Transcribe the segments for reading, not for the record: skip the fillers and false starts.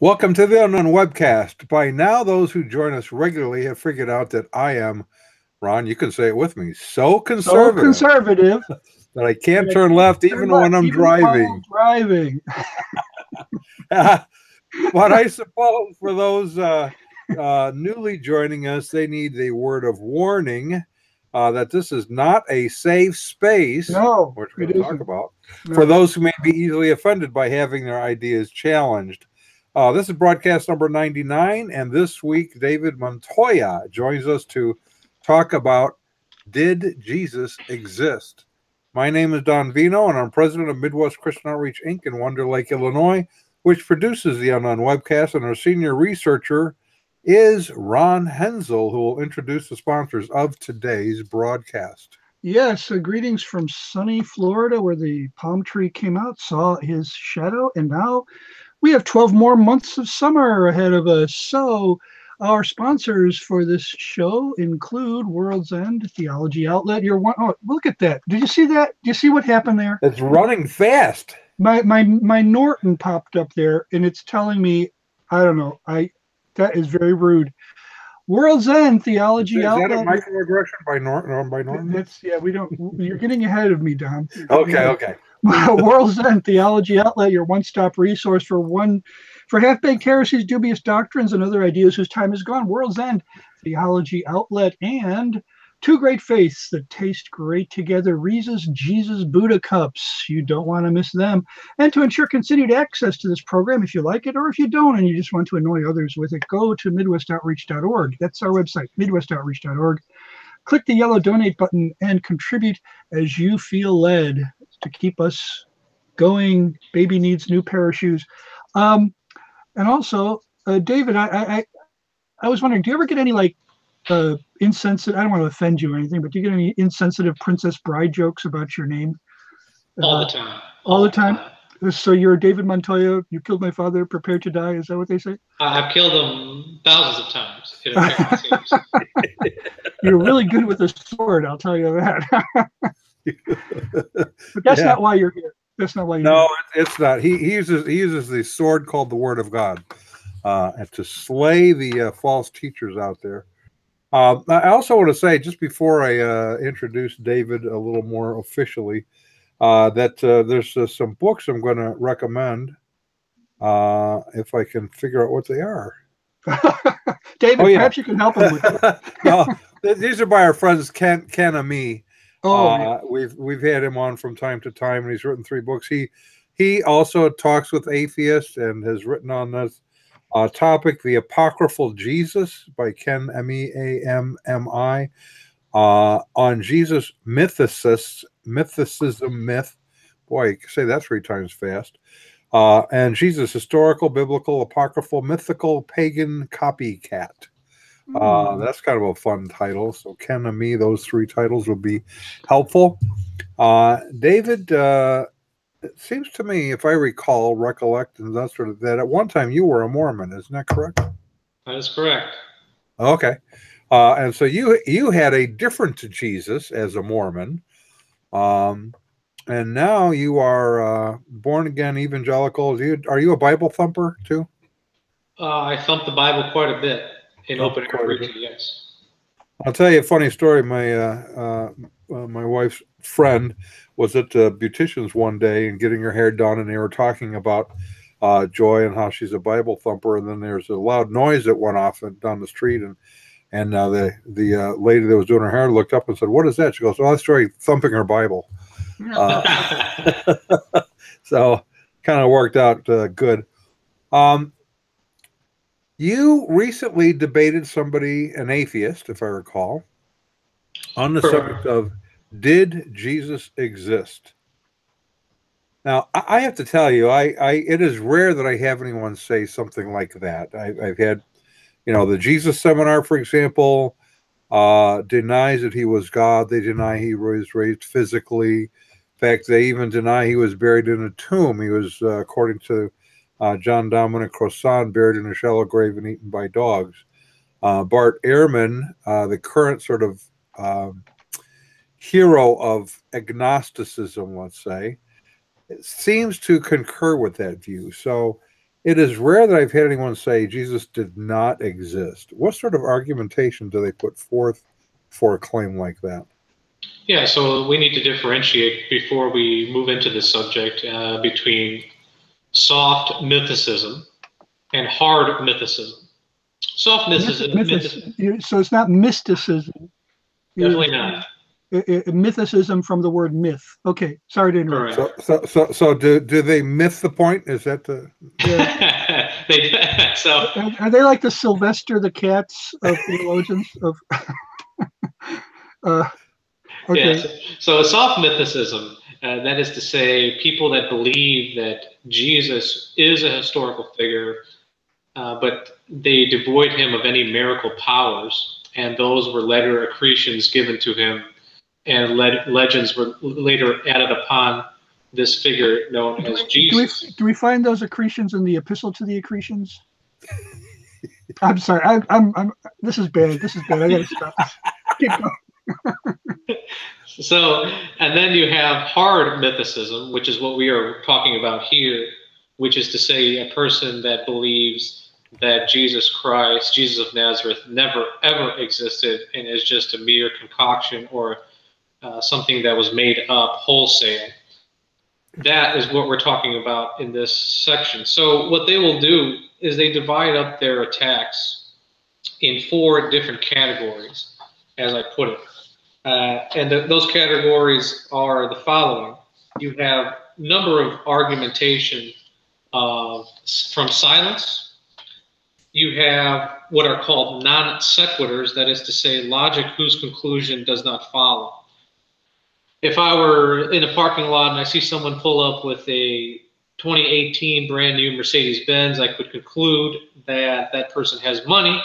Welcome to the Unknown Webcast. By now, those who join us regularly have figured out that I am, Ron, you can say it with me, so conservative that I can't turn left even when I'm driving. But I suppose for those newly joining us, they need the word of warning that this is not a safe space, which we'll talk about, for those who may be easily offended by having their ideas challenged. This is broadcast number 99, and this week David Montoya joins us to talk about Did Jesus Exist? My name is Don Vino, and I'm president of Midwest Christian Outreach, Inc. in Wonder Lake, Illinois, which produces the Unknown Webcast, and our senior researcher is Ron Hensel, who will introduce the sponsors of today's broadcast. Yes, greetings from sunny Florida, where the palm tree came out, saw his shadow, and now we have 12 more months of summer ahead of us. So our sponsors for this show include World's End Theology Outlet. Oh, look at that. Did you see that? Did you see what happened there? It's running fast. My Norton popped up there, and it's telling me, I don't know. That is very rude. World's End Theology Outlet. Is that a microaggression by Norton? You're getting ahead of me, Don. Okay. World's End Theology Outlet, your one-stop resource for half-baked heresies, dubious doctrines, and other ideas whose time is gone. World's End Theology Outlet, and two great faiths that taste great together, Reese's Jesus Buddha Cups. You don't want to miss them. And to ensure continued access to this program, if you like it, or if you don't and you just want to annoy others with it, go to midwestoutreach.org. That's our website, midwestoutreach.org. Click the yellow donate button and contribute as you feel led to keep us going. Baby needs new pair of shoes. And also, David, I was wondering, do you ever get any insensitive, I don't want to offend you or anything, but do you get any insensitive Princess Bride jokes about your name? All the time. All the time? So you're David Montoya, you killed my father, prepared to die, is that what they say? I've killed him thousands of times. It apparently seems. You're really good with a sword, I'll tell you that. But that's not why you're here. That's not why you're here. It's not. He uses the sword called the Word of God and to slay the false teachers out there. I also want to say, just before I introduce David a little more officially, that there's some books I'm going to recommend if I can figure out what they are. David, perhaps you can help him with that. No, these are by our friends Ken and me. Oh, we've had him on from time to time, and he's written 3 books. He also talks with atheists and has written on this topic, The Apocryphal Jesus by Ken Meammi, on Jesus mythicism myth. Boy, you can say that 3 times fast. And Jesus historical, biblical, apocryphal, mythical, pagan copycat. That's kind of a fun title. So Ken and me, those 3 titles would be helpful. David, it seems to me, if I recollect, and that sort of, that at one time you were a Mormon, isn't that correct? That is correct. Okay. And so you had a different Jesus as a Mormon. And now you are born again evangelical. Are you a Bible thumper too? I thump the Bible quite a bit in open air preaching, yes. I'll tell you a funny story. My wife's friend was at Beautician's one day and getting her hair done, and they were talking about Joy and how she's a Bible thumper. And then there's a loud noise that went off down the street, and the lady that was doing her hair looked up and said, "What is that?" She goes, "Oh, that's Joy thumping her Bible." So kind of worked out good. You recently debated somebody, an atheist, if I recall, on the subject of, did Jesus exist? Now, I have to tell you, it is rare that I have anyone say something like that. I've had, the Jesus Seminar, for example, denies that he was God. They deny he was raised physically. In fact, they even deny he was buried in a tomb. He was, according to John Dominic Crossan, buried in a shallow grave and eaten by dogs. Bart Ehrman, the current sort of hero of agnosticism, let's say, seems to concur with that view. So It is rare that I've had anyone say Jesus did not exist. What sort of argumentation do they put forth for a claim like that? Yeah, so we need to differentiate before we move into this subject between soft mythicism and hard mythicism. Soft mythicism. So it's not mysticism. Definitely not. Mythicism from the word myth. Okay, sorry to interrupt. So do they myth the point? Is that the? Yeah. So are they like the Sylvester the cats of theologians of? Okay. Yeah, so soft mythicism, that is to say, people that believe that Jesus is a historical figure, but they devoid him of any miracle powers, and those were later accretions given to him, and legends were later added upon this figure known as Jesus. Do we find those accretions in the Epistle to the Accretions? I'm sorry. I'm. This is bad. This is bad. I gotta stop. Keep going. So, and then you have hard mythicism, which is what we are talking about here, which is to say a person that believes that Jesus Christ, Jesus of Nazareth, never ever existed and is just a mere concoction or something that was made up wholesale. That is what we're talking about in this section. So what they will do is they divide up their attacks in 4 different categories, as I put it. Those categories are the following. You have number of argumentation from silence. You have what are called non sequiturs, that is to say logic whose conclusion does not follow. If I were in a parking lot and I see someone pull up with a 2018 brand new Mercedes-Benz, I could conclude that that person has money.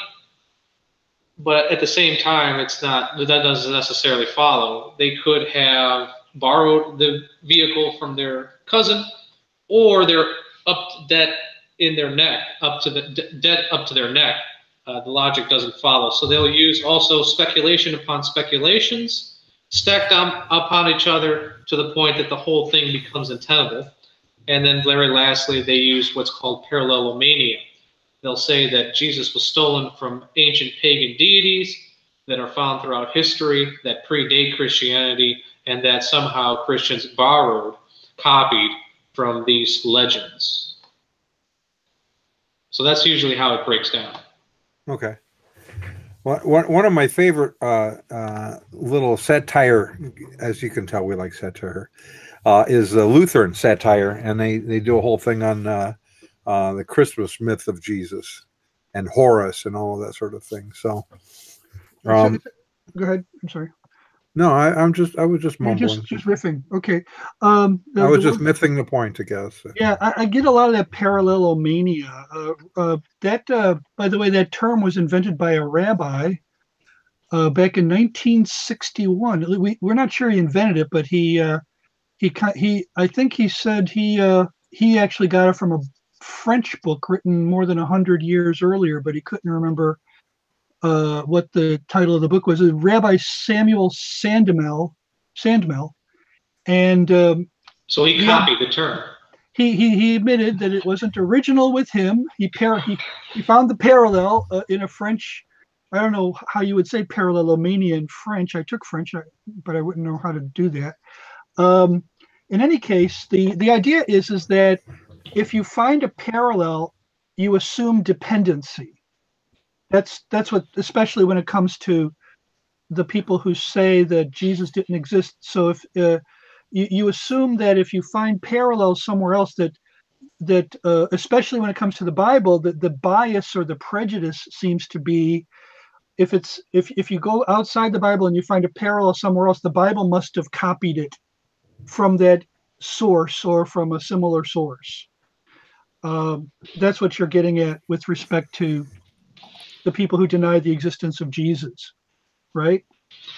But at the same time, that doesn't necessarily follow. They could have borrowed the vehicle from their cousin, or they're up to debt in their neck, debt up to their neck. The logic doesn't follow. So they'll use also speculation upon speculations, stacked upon each other to the point that the whole thing becomes untenable. And then very lastly, they use what's called parallelomania. They'll say that Jesus was stolen from ancient pagan deities that are found throughout history, that predate Christianity, and that somehow Christians borrowed, copied from these legends. So that's usually how it breaks down. Okay. One of my favorite little satire, as you can tell, we like satire, is the Lutheran satire, and they do a whole thing on the Christmas myth of Jesus and Horus and all of that sort of thing. So, go ahead. I'm sorry. No, I was just mumbling. Just riffing. Okay. I was just mything the point, I guess. Yeah, I get a lot of that parallelomania. By the way, that term was invented by a rabbi back in 1961. We're not sure he invented it, but I think he said he actually got it from a French book written more than 100 years earlier, but he couldn't remember what the title of the book was. Rabbi Samuel Sandmel, and so he copied the term. He admitted that it wasn't original with him. He found the parallel in a French. I don't know how you would say parallelomania in French. I took French, but I wouldn't know how to do that. In any case, the idea is that if you find a parallel, you assume dependency. That's what, especially when it comes to the people who say that Jesus didn't exist. So if you assume that if you find parallels somewhere else, that especially when it comes to the Bible, that the bias or the prejudice seems to be, if you go outside the Bible and you find a parallel somewhere else, the Bible must have copied it from that source or from a similar source. That's what you're getting at with respect to the people who deny the existence of Jesus, right?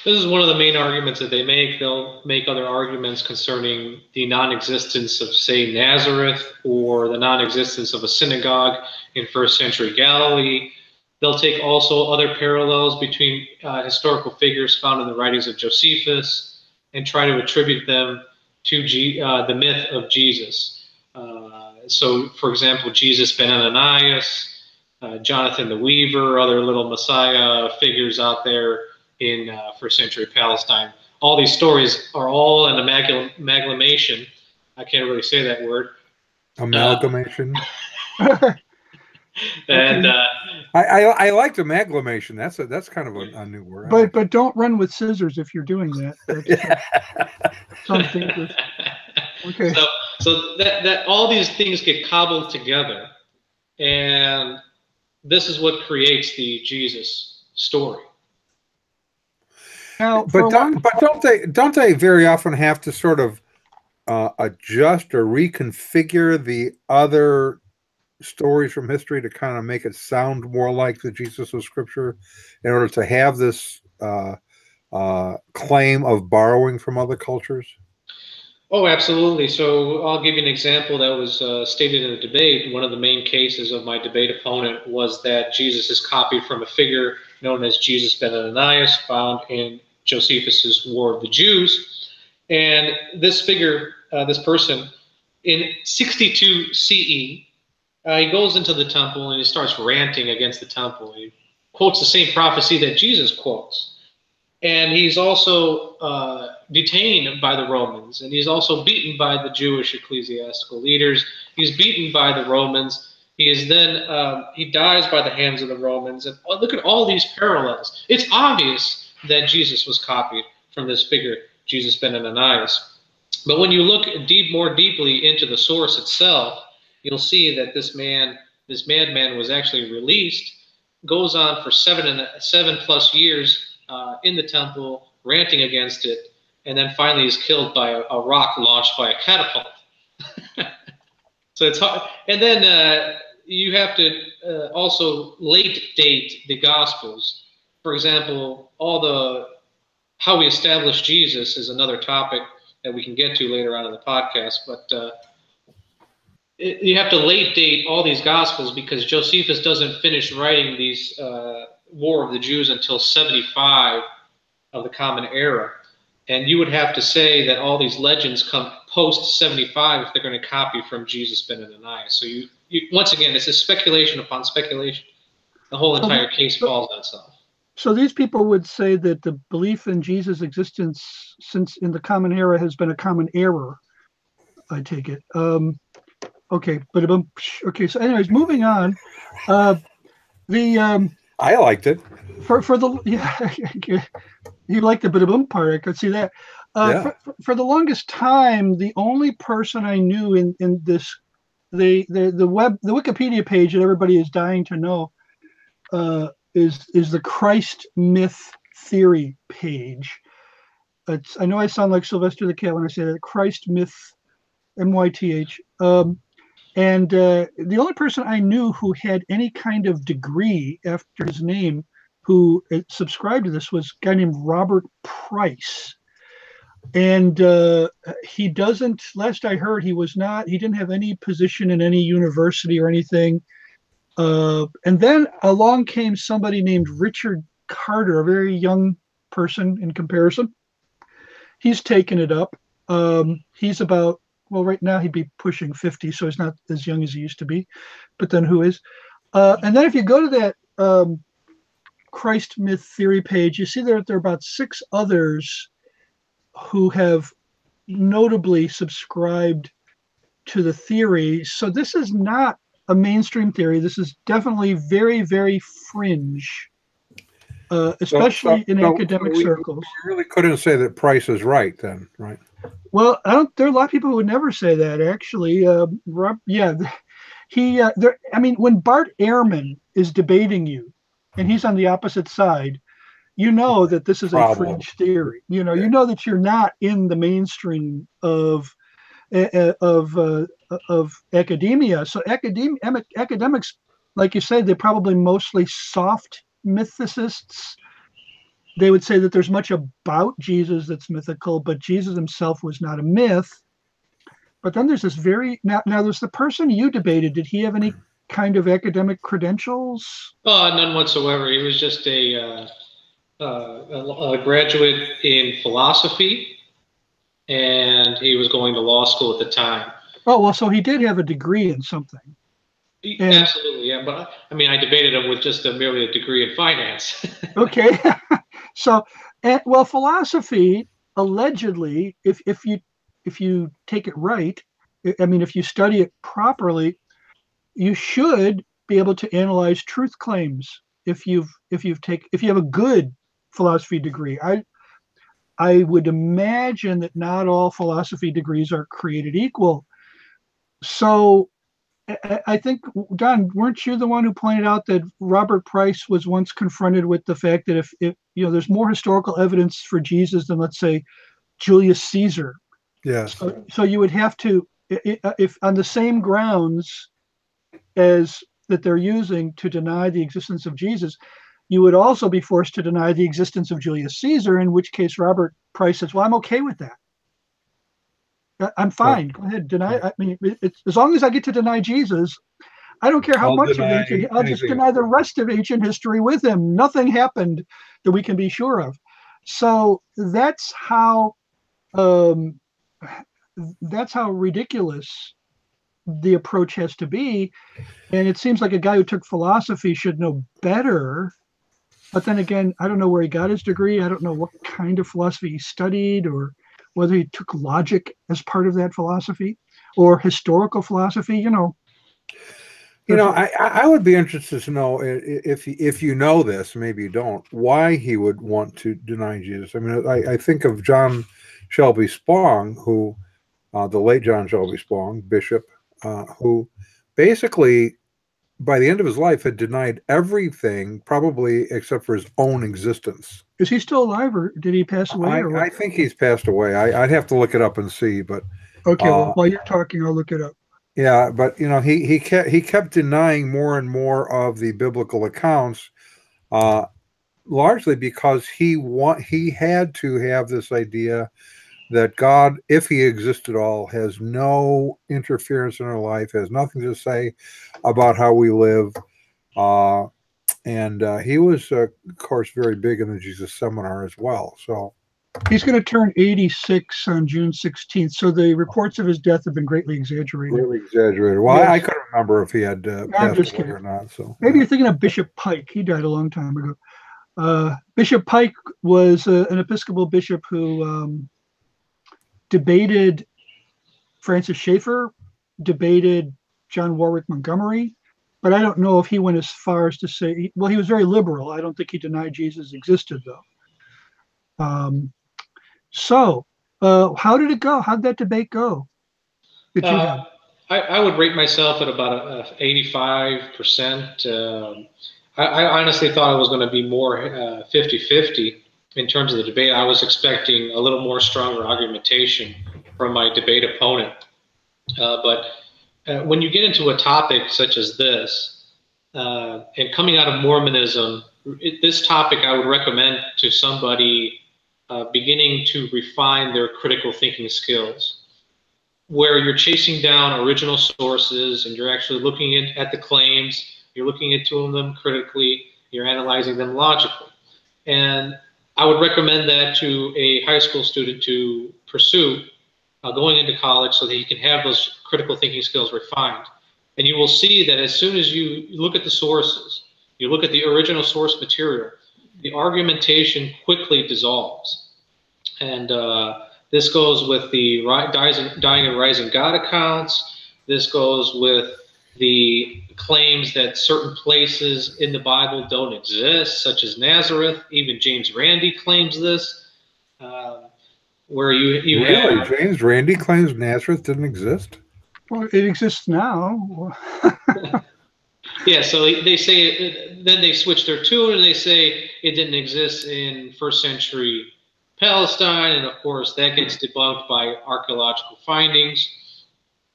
This is one of the main arguments that they make. They'll make other arguments concerning the non-existence of, say, Nazareth, or the non-existence of a synagogue in first century Galilee. They'll take also other parallels between historical figures found in the writings of Josephus and try to attribute them to the myth of Jesus. So, for example, Jesus ben Ananias, Jonathan the Weaver, other little Messiah figures out there in first century Palestine. All these stories are all an amalgamation. I can't really say that word. Amalgamation. And I liked amalgamation. That's kind of a new word. But don't run with scissors if you're doing that. Sounds dangerous. Okay. So that all these things get cobbled together, and this is what creates the Jesus story. Now, but don't they very often have to sort of adjust or reconfigure the other stories from history to kind of make it sound more like the Jesus of Scripture in order to have this claim of borrowing from other cultures? Oh, absolutely. So I'll give you an example that was stated in a debate. One of the main cases of my debate opponent was that Jesus is copied from a figure known as Jesus ben Ananias, found in Josephus's War of the Jews. And this figure, this person, in 62 CE, he goes into the temple and he starts ranting against the temple. He quotes the same prophecy that Jesus quotes. And he's also detained by the Romans, and he's also beaten by the Jewish ecclesiastical leaders. He's beaten by the Romans. He is then he dies by the hands of the Romans. And look at all these parallels. It's obvious that Jesus was copied from this figure, Jesus ben Ananias. But when you look more deeply into the source itself, you'll see that this madman was actually released, goes on for 7+ years in the temple, ranting against it, and then finally is killed by a rock launched by a catapult. So it's hard. And then you have to also late date the Gospels. For example, how we establish Jesus is another topic that we can get to later on in the podcast, but you have to late date all these Gospels because Josephus doesn't finish writing these War of the Jews until 75 of the Common Era. And you would have to say that all these legends come post 75 if they're going to copy from Jesus ben Ananias. So you once again, it's a speculation upon speculation. The whole entire case falls on itself. So these people would say that the belief in Jesus' existence since in the Common Era has been a common error, I take it. Okay, but okay. So, anyways, moving on. I liked it. You liked the bit of part. I could see that. For the longest time, the only person I knew in this the Wikipedia page that everybody is dying to know is the Christ myth theory page. I know I sound like Sylvester the Cat when I say that. Christ myth, MYTH. And the only person I knew who had any kind of degree after his name who subscribed to this was a guy named Robert Price. And he doesn't, last I heard, he didn't have any position in any university or anything. And then along came somebody named Richard Carter, a very young person in comparison. He's taken it up. He's about, well, right now he'd be pushing 50, so he's not as young as he used to be. But then who is? And then if you go to that Christ myth theory page, you see that there are about 6 others who have notably subscribed to the theory. So this is not a mainstream theory. This is definitely very, very fringe, especially in academic circles. You really couldn't say that Price is right then, right? Well, there are a lot of people who would never say that, actually. When Bart Ehrman is debating you and he's on the opposite side, you know that this is a fringe theory. You know that you're not in the mainstream of academia. So academics, like you said, they're probably mostly soft mythicists. They would say that there's much about Jesus that's mythical, but Jesus himself was not a myth. But then there's this now there's the person you debated. Did he have any kind of academic credentials? None whatsoever. He was just a graduate in philosophy, and he was going to law school at the time. Oh, well, so he did have a degree in something. Absolutely, yeah. But I mean, I debated him with just merely a degree in finance. Okay. So, well, philosophy allegedly, if you take it right, I mean, if you study it properly, you should be able to analyze truth claims if you have a good philosophy degree. I would imagine that not all philosophy degrees are created equal. So I think, Don, weren't you the one who pointed out that Robert Price was once confronted with the fact that if there's more historical evidence for Jesus than, let's say, Julius Caesar. Yes. So you would have to, if on the same grounds as that they're using to deny the existence of Jesus, you would also be forced to deny the existence of Julius Caesar, in which case Robert Price says, well, I'm okay with that. I'm fine. Go ahead, deny. I mean, it's, as long as I get to deny Jesus, I don't care how much of ancient. I'll just deny the rest of ancient history with him. Nothing happened that we can be sure of. So that's how ridiculous the approach has to be. And it seems like a guy who took philosophy should know better. But then again, I don't know where he got his degree. I don't know what kind of philosophy he studied, or whether he took logic as part of that philosophy or historical philosophy. I would be interested to know if you know this, maybe you don't, why he would want to deny Jesus. I mean, I think of John Shelby Spong, who, the late John Shelby Spong, bishop, who basically, by the end of his life, had denied everything, probably except for his own existence. Is he still alive, or did he pass away? I think he's passed away. I'd have to look it up and see, but okay. Well, while you're talking, I'll look it up. Yeah, but he kept denying more and more of the biblical accounts, largely because he had to have this idea that God, if he exists at all, has no interference in our life, has nothing to say about how we live. And he was, of course, very big in the Jesus Seminar as well. So he's going to turn 86 on June 16th. So the reports of his death have been greatly exaggerated. Greatly exaggerated. Well, yes. I couldn't remember if he had passed away or not. So maybe you're thinking of Bishop Pike. He died a long time ago. Bishop Pike was an Episcopal bishop who debated Francis Schaeffer, debated John Warwick Montgomery, but I don't know if he went as far as to say, well, he was very liberal. I don't think he denied Jesus existed, though. So how did it go? How did that debate go? I would rate myself at about 85%. I honestly thought it was going to be more 50-50 in terms of the debate. I was expecting a little more stronger argumentation from my debate opponent. But when you get into a topic such as this, and coming out of Mormonism, this topic I would recommend to somebody beginning to refine their critical thinking skills, where you're chasing down original sources and you're actually looking at the claims, you're looking into them critically, you're analyzing them logically. And I would recommend that to a high school student to pursue going into college, so that you can have those critical thinking skills refined. And you will see that as soon as you look at the sources, you look at the original source material, the argumentation quickly dissolves. And this goes with the dying and rising God accounts. This goes with the claims that certain places in the Bible don't exist, such as Nazareth. Even James Randi claims this. Where you really, James Randi claims Nazareth didn't exist? Well, it exists now. Yeah, so they say then they switch their tune and they say it didn't exist in first century Palestine, and of course that gets debunked by archaeological findings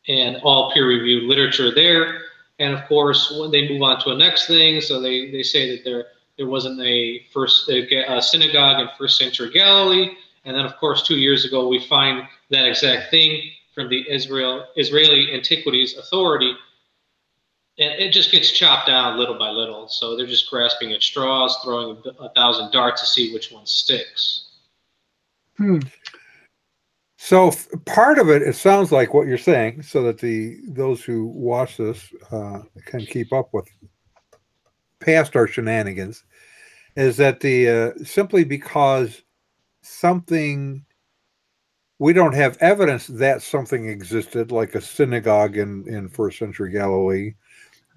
and all peer-reviewed literature there. And of course, when they move on to the next thing, so they say that there wasn't a synagogue in first century Galilee. And then, of course, 2 years ago, we find that exact thing from the Israeli Antiquities Authority. And it just gets chopped down little by little. So they're just grasping at straws, throwing 1,000 darts to see which one sticks. So part of it sounds like what you're saying, so that those who watch this can keep up with past our shenanigans, is that simply because something, we don't have evidence that something existed, like a synagogue in first century Galilee,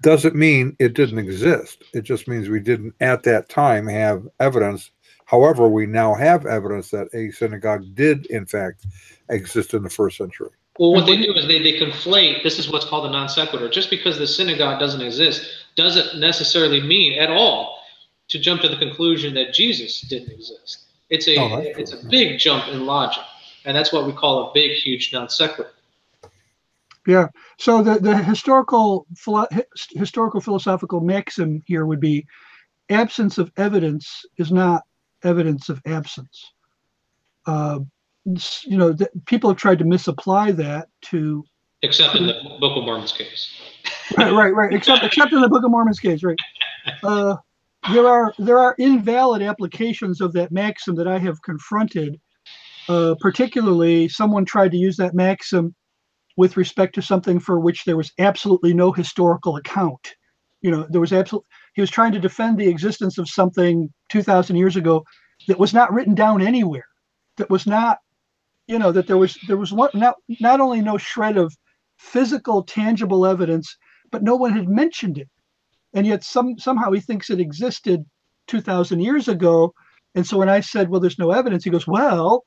doesn't mean it didn't exist. It just means we didn't at that time have evidence. However, we now have evidence that a synagogue did, in fact, exist in the first century. Well, what they do is they conflate. This is what's called a non sequitur. Just because the synagogue doesn't exist doesn't necessarily mean at all to jump to the conclusion that Jesus didn't exist. It's a big jump in logic, and that's what we call a big, huge non sequitur. Yeah. So the historical philosophical maxim here would be: absence of evidence is not evidence of absence. People have tried to misapply that to, except in the Book of Mormon's case. Right. Except in the Book of Mormon's case, right? There are invalid applications of that maxim that I have confronted. Particularly, someone tried to use that maxim with respect to something for which there was absolutely no historical account. He was trying to defend the existence of something 2,000 years ago that was not written down anywhere. That was not, that there was not only no shred of physical, tangible evidence, but no one had mentioned it. And yet somehow he thinks it existed 2,000 years ago. And so when I said, well, there's no evidence, he goes, well,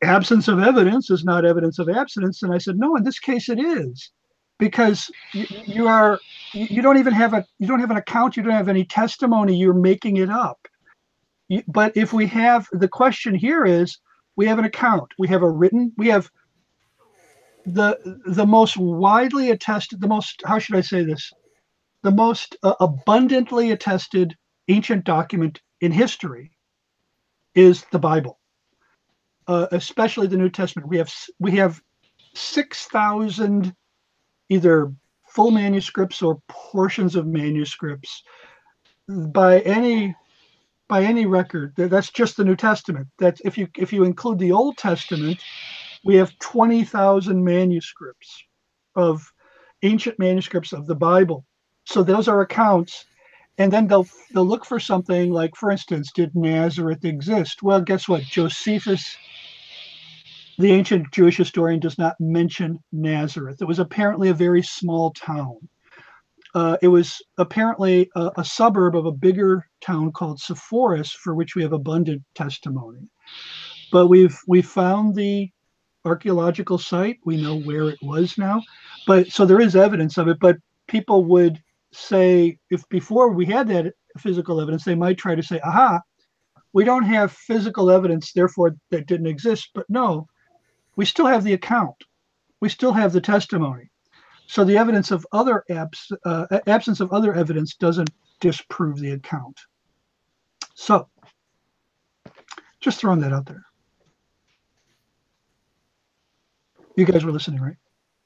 absence of evidence is not evidence of abstinence. And I said, no, in this case it is, because you don't even have an account, you don't have any testimony, you're making it up. But if we have, the question here is, we have an account, we have the most widely attested, how should I say this? The most abundantly attested ancient document in history is the Bible, especially the New Testament. We have 6,000 either full manuscripts or portions of manuscripts by any record. That's just the New Testament. That's if you include the Old Testament, we have 20,000 manuscripts of ancient manuscripts of the Bible. So those are accounts, and then they'll look for something like, for instance, did Nazareth exist? Well, guess what? Josephus, the ancient Jewish historian, does not mention Nazareth. It was apparently a very small town. It was apparently a suburb of a bigger town called Sepphoris, for which we have abundant testimony. But we've found the archaeological site. We know where it was now. But so there is evidence of it. But people would say, if before we had that physical evidence, they might try to say, aha, we don't have physical evidence, therefore that didn't exist. But no, we still have the account. We still have the testimony. So the evidence of absence of other evidence doesn't disprove the account. So just throwing that out there. You guys were listening, right?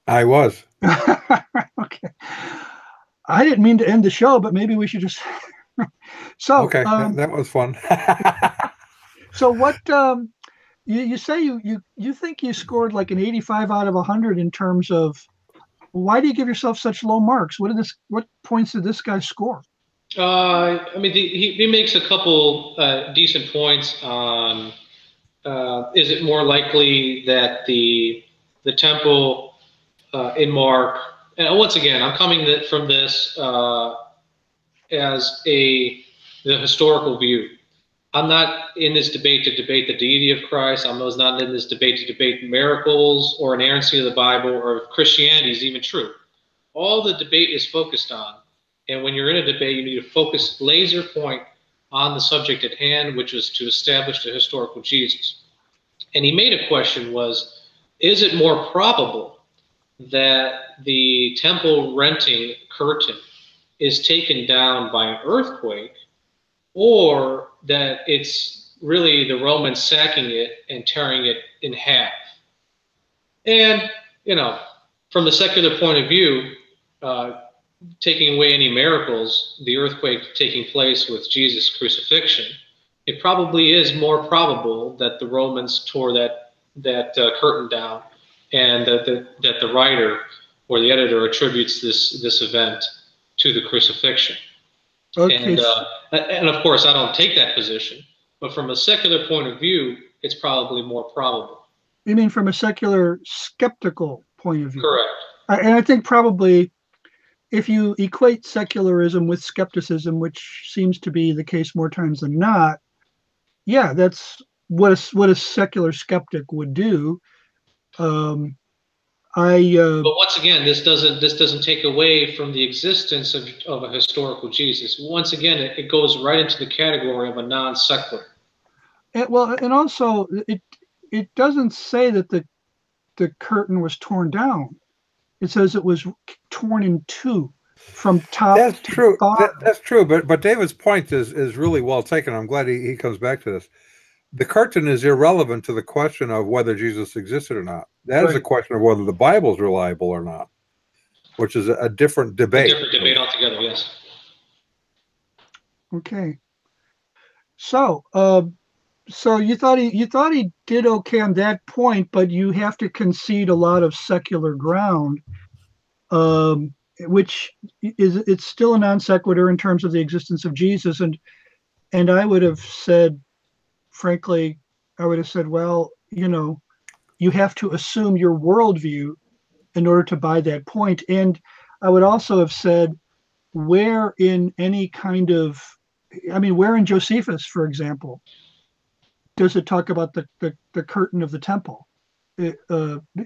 I was. Okay. I didn't mean to end the show, but maybe we should just. So okay, that was fun. So what you say you think you scored like an 85 out of 100 in terms of, why do you give yourself such low marks? What points did this guy score? I mean, he makes a couple decent points on. Is it more likely that the temple in Mark? And once again, I'm coming from this as the historical view. I'm not in this debate to debate the deity of Christ. I'm not in this debate to debate miracles or inerrancy of the Bible or if Christianity is even true. All the debate is focused on, and when you're in a debate, you need to focus laser point on the subject at hand, which was to establish the historical Jesus. And he made a question was, is it more probable that the temple renting curtain is taken down by an earthquake, or that it's really the Romans sacking it and tearing it in half? And, from the secular point of view, taking away any miracles, the earthquake taking place with Jesus' crucifixion, it probably is more probable that the Romans tore that curtain down, and that the writer or the editor attributes this event to the crucifixion. Okay. And of course, I don't take that position, but from a secular point of view, it's probably more probable. You mean from a secular skeptical point of view? Correct. And I think probably if you equate secularism with skepticism, which seems to be the case more times than not, yeah, that's what a secular skeptic would do. But once again, this doesn't take away from the existence of a historical Jesus. Once again, it goes right into the category of a non sequitur. And also it doesn't say that the curtain was torn down. It says it was torn in two from top to bottom. That's true. But David's point is really well taken. I'm glad he comes back to this. The curtain is irrelevant to the question of whether Jesus existed or not. That is a question of whether the Bible is reliable or not, which is a different debate. A different debate altogether, yes. Okay. So you thought he did okay on that point, but you have to concede a lot of secular ground, which it's still a non sequitur in terms of the existence of Jesus. And I would have said, frankly, well, you have to assume your worldview in order to buy that point. And I would also have said, where in Josephus, for example, does it talk about the curtain of the temple?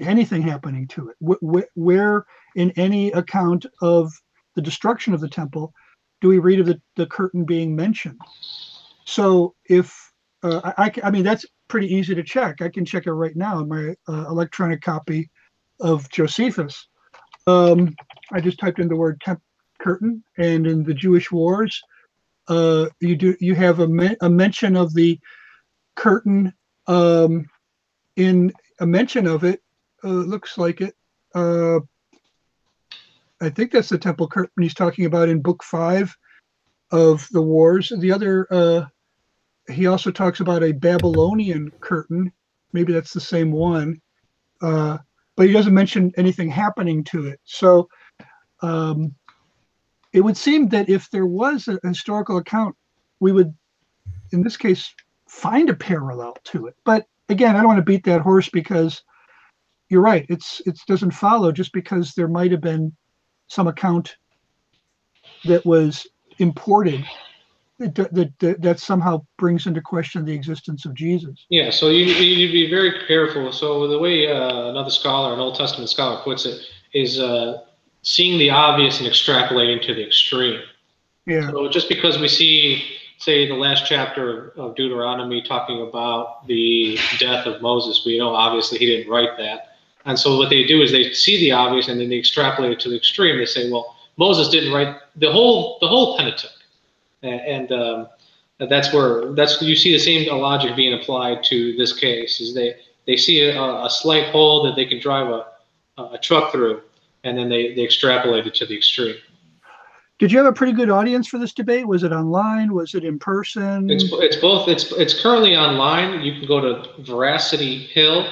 Anything happening to it? Where in any account of the destruction of the temple do we read of the curtain being mentioned? So if that's pretty easy to check. I can check it right now in my electronic copy of Josephus. I just typed in the word curtain, and in the Jewish Wars, you have a mention of the curtain. In a mention of it, looks like it. I think that's the temple curtain he's talking about in Book 5 of the Wars. The other. He also talks about a Babylonian curtain. Maybe that's the same one. But he doesn't mention anything happening to it. So it would seem that if there was a historical account, we would, in this case, find a parallel to it. But again, I don't want to beat that horse because you're right. It doesn't follow just because there might have been some account that was imported that somehow brings into question the existence of Jesus. Yeah, so you need to be very careful. So the way another scholar, an Old Testament scholar, puts it is seeing the obvious and extrapolating to the extreme. Yeah. So just because we see, say, the last chapter of Deuteronomy talking about the death of Moses, we know obviously he didn't write that. And so what they do is they see the obvious and then they extrapolate it to the extreme. They say, well, Moses didn't write the whole Pentateuch. And that's you see the same logic being applied to this case. Is they see a slight hole that they can drive a truck through, and then they extrapolate it to the extreme. Did you have a pretty good audience for this debate? Was it online? Was it in person? It's both. It's currently online. You can go to Veracity Hill.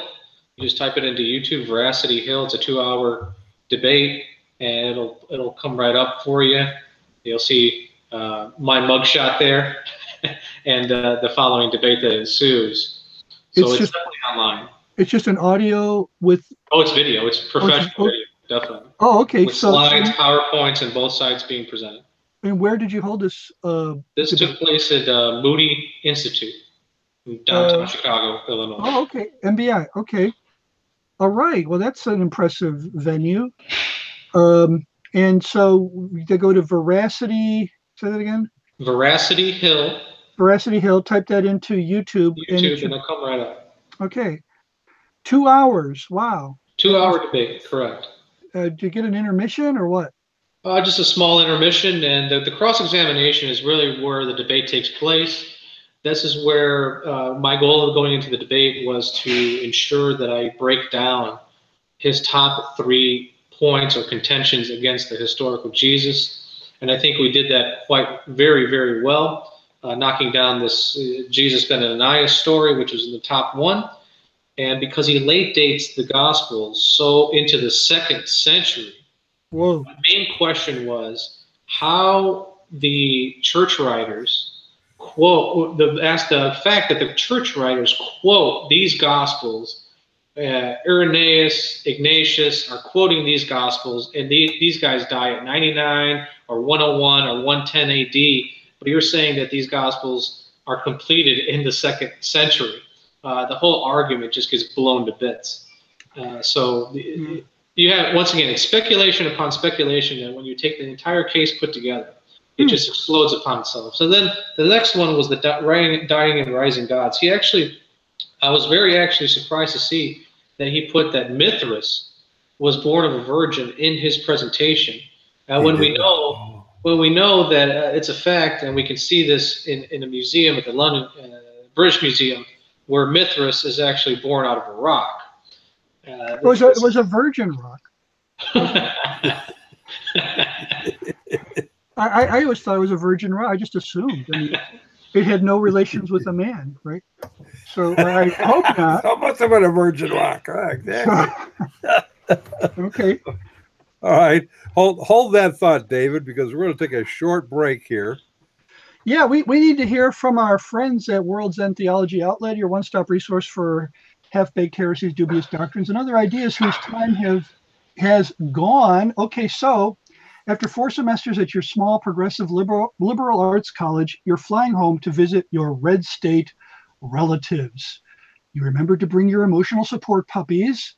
You just type it into YouTube, Veracity Hill. It's a 2-hour debate, and it'll come right up for you. You'll see my mugshot there, and the following debate that ensues. So it's definitely online. It's just an audio with. Oh, it's video. It's professional video, definitely. Oh, okay. With slides, PowerPoints, and both sides being presented. And where did you hold this? This took place at Moody Institute in downtown Chicago, Illinois. Oh, okay. MBI. Okay. All right. Well, that's an impressive venue. And so they go to Veracity. Say that again. Veracity Hill. Veracity Hill. Type that into YouTube. And it'll come right up. Okay. 2 hours. Wow. 2-hour debate. Correct. Did you get an intermission or what? Just a small intermission, and the cross-examination is really where the debate takes place. This is where my goal of going into the debate was to ensure that I break down his top 3 points or contentions against the historical Jesus. And I think we did that very, very well, knocking down this Jesus Ben Ananias story, which was in the top 1. And because he late dates the Gospels so into the 2nd century, Whoa. the main question was how the church writers quote the fact that the church writers quote these Gospels. Irenaeus, Ignatius are quoting these Gospels, and these guys die at 99 or 101 or 110 AD. But you're saying that these Gospels are completed in the 2nd century. The whole argument just gets blown to bits. You have, once again, it's speculation upon speculation, and when you take the entire case put together, it just explodes upon itself. So then the next one was the dying and rising gods. I was very actually surprised to see that he put that Mithras was born of a virgin in his presentation. When we know that it's a fact, and we can see this in a museum at the London British Museum, where Mithras is actually born out of a rock. It was a virgin rock. I always thought it was a virgin rock. I just assumed. I mean, it had no relations with a man, right? So I hope not. How much of a virgin rock? Exactly. Okay. All right. Hold that thought, David, because we're going to take a short break here. Yeah, we need to hear from our friends at World's End Theology Outlet, your one-stop resource for half-baked heresies, dubious doctrines, and other ideas whose time has gone. Okay, so after 4 semesters at your small progressive liberal arts college, you're flying home to visit your red state relatives. You remembered to bring your emotional support puppies.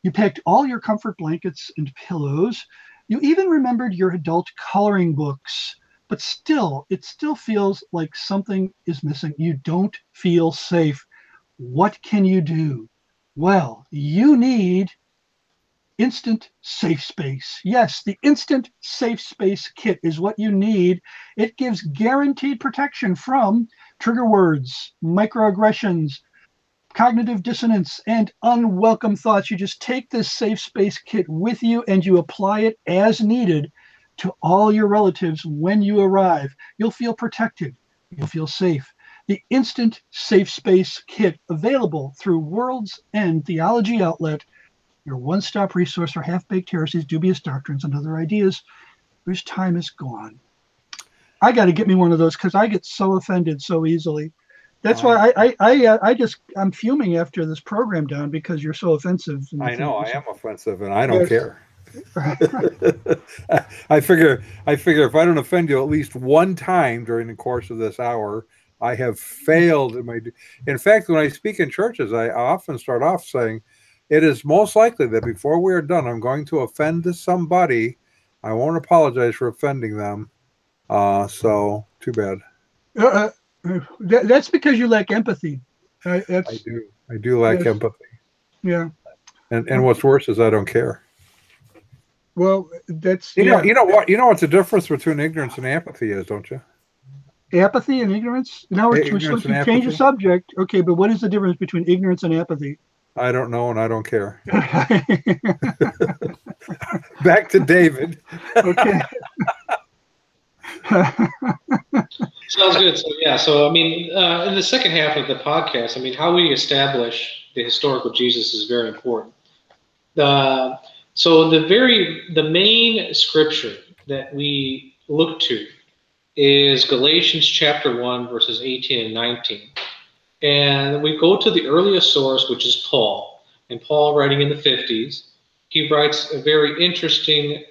You packed all your comfort blankets and pillows. You even remembered your adult coloring books. But still, it still feels like something is missing. You don't feel safe. What can you do? Well, you need Instant Safe Space. Yes, the Instant Safe Space kit is what you need. It gives guaranteed protection from trigger words, microaggressions, cognitive dissonance, and unwelcome thoughts. You just take this Safe Space kit with you and you apply it as needed to all your relatives when you arrive. You'll feel protected. You'll feel safe. The Instant Safe Space kit, available through World's End Theology Outlet, your one-stop resource for half-baked heresies, dubious doctrines, and other ideas whose time is gone. I got to get me one of those because I get so offended so easily. That's why I'm fuming after this program down because you're so offensive. I know I am offensive, and I don't care. I figure if I don't offend you at least one time during the course of this hour, I have failed in my. In fact, when I speak in churches, I often start off saying, "It is most likely that before we are done, I'm going to offend somebody. I won't apologize for offending them. So too bad." That's because you lack empathy. I do lack empathy. Yeah. And what's worse is I don't care. Well, that's you know what the difference between ignorance and apathy is, don't you? Apathy and ignorance? Now we're supposed to change the subject. Okay, but what is the difference between ignorance and apathy? I don't know, and I don't care. Back to David. Okay. Sounds good. So I mean, in the second half of the podcast, I mean, how we establish the historical Jesus is very important. So the main scripture that we look to is Galatians chapter 1, verses 18 and 19. And we go to the earliest source, which is Paul. And Paul, writing in the 50s, he writes a very interesting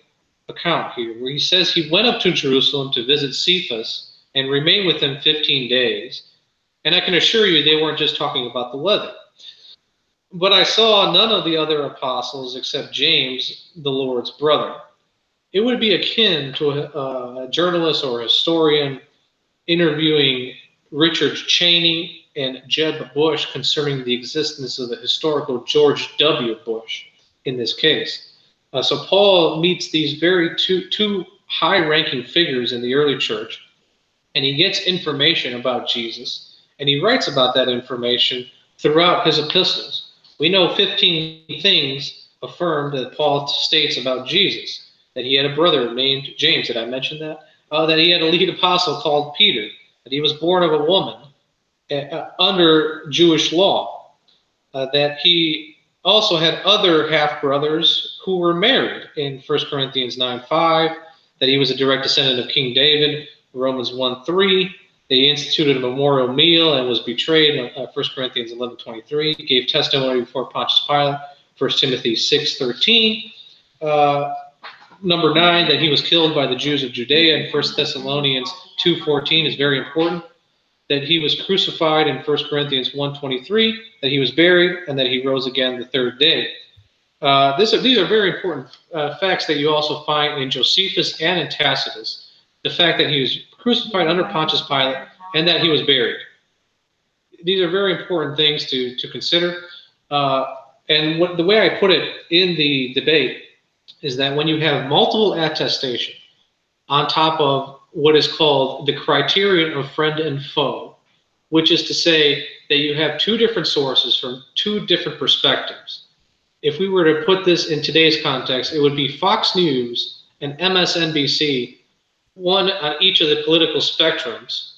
account here, where he says he went up to Jerusalem to visit Cephas and remain with him 15 days. And I can assure you they weren't just talking about the weather. But I saw none of the other apostles except James, the Lord's brother. It would be akin to a journalist or a historian interviewing Richard Cheney and Jeb Bush concerning the existence of the historical George W. Bush in this case. So Paul meets these two high-ranking figures in the early church, and he gets information about Jesus, and he writes about that information throughout his epistles. We know 15 things affirmed that Paul states about Jesus. That he had a brother named James. Did I mention that? That he had a lead apostle called Peter. That he was born of a woman under Jewish law. that he also had other half-brothers who were married in 1 Corinthians 9:5, that he was a direct descendant of King David, Romans 1:3, that he instituted a memorial meal and was betrayed, 1 Corinthians 11:23, he gave testimony before Pontius Pilate, 1 Timothy 6:13, number 9, that he was killed by the Jews of Judea in 1 Thessalonians 2:14 is very important, that he was crucified in 1 Corinthians 1:23, that he was buried, and that he rose again the third day. These are very important facts that you also find in Josephus and in Tacitus. The fact that he was crucified under Pontius Pilate and that he was buried. These are very important things to consider. And the way I put it in the debate is that when you have multiple attestation on top of what is called the criterion of friend and foe, which is to say that you have two different sources from two different perspectives. If we were to put this in today's context, it would be Fox News and MSNBC, one on each of the political spectrums,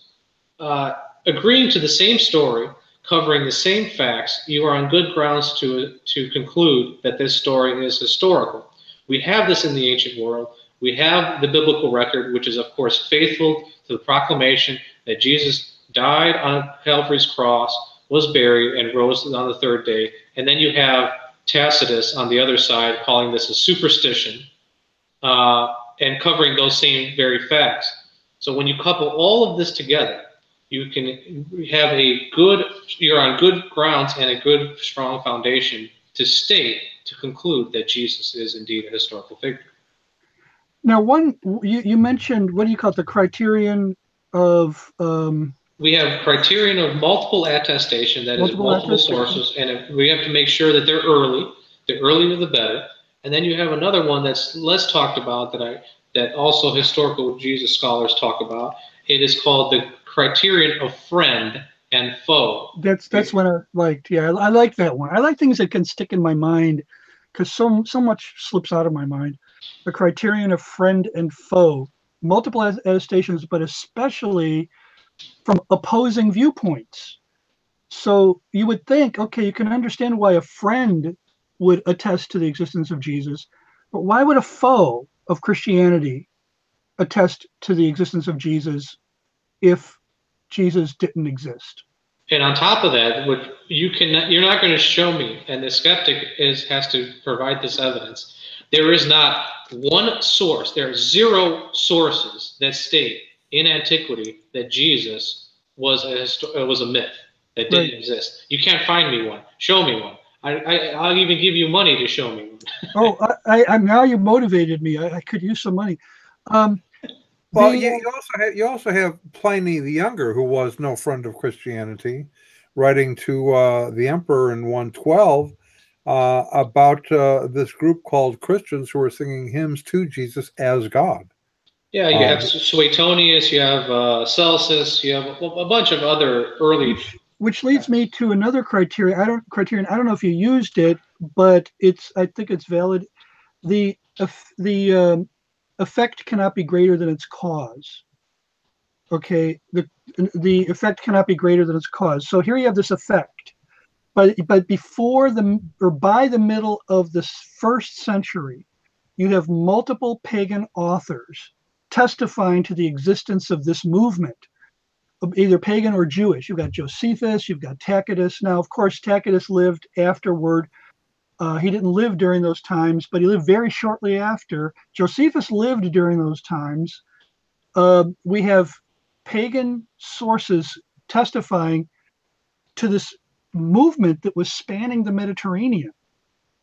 agreeing to the same story, covering the same facts. You are on good grounds to conclude that this story is historical. We have this in the ancient world. We have the biblical record, which is, of course, faithful to the proclamation that Jesus died on Calvary's cross, was buried, and rose on the third day. And then you have Tacitus on the other side calling this a superstition and covering those same very facts. So when you couple all of this together, you can have you're on good grounds and a good, strong foundation to conclude that Jesus is indeed a historical figure. Now, you mentioned, what do you call it, the criterion of... we have criterion of multiple attestation, that is multiple sources, and we have to make sure that they're early. The earlier the better. And then you have another one that's less talked about that also historical Jesus scholars talk about. It is called the criterion of friend and foe. That's what I liked. Yeah, I like that one. I like things that can stick in my mind because so much slips out of my mind. The criterion of friend and foe, multiple attestations, but especially from opposing viewpoints. So you would think, okay, you can understand why a friend would attest to the existence of Jesus, but why would a foe of Christianity attest to the existence of Jesus if Jesus didn't exist? And on top of that, you're not going to show me, and the skeptic has to provide this evidence. There is not one source, there are 0 sources that state in antiquity that Jesus was a myth, that didn't exist. You can't find me one. Show me one. I'll even give you money to show me one. I'm now you motivated me. I could use some money. Well, you also have Pliny the Younger, who was no friend of Christianity, writing to the emperor in 112 about this group called Christians who were singing hymns to Jesus as God. Yeah, you have Suetonius, you have Celsus, you have a bunch of other early... Which leads me to another criterion. I don't know if you used it, but I think it's valid. The effect cannot be greater than its cause. Okay, the effect cannot be greater than its cause. So here you have this effect, but before by the middle of the 1st century, you have multiple pagan authors testifying to the existence of this movement, either pagan or Jewish. You've got Josephus, you've got Tacitus. Now, of course, Tacitus lived afterward. He didn't live during those times, but he lived very shortly after. Josephus lived during those times. We have pagan sources testifying to this movement that was spanning the Mediterranean,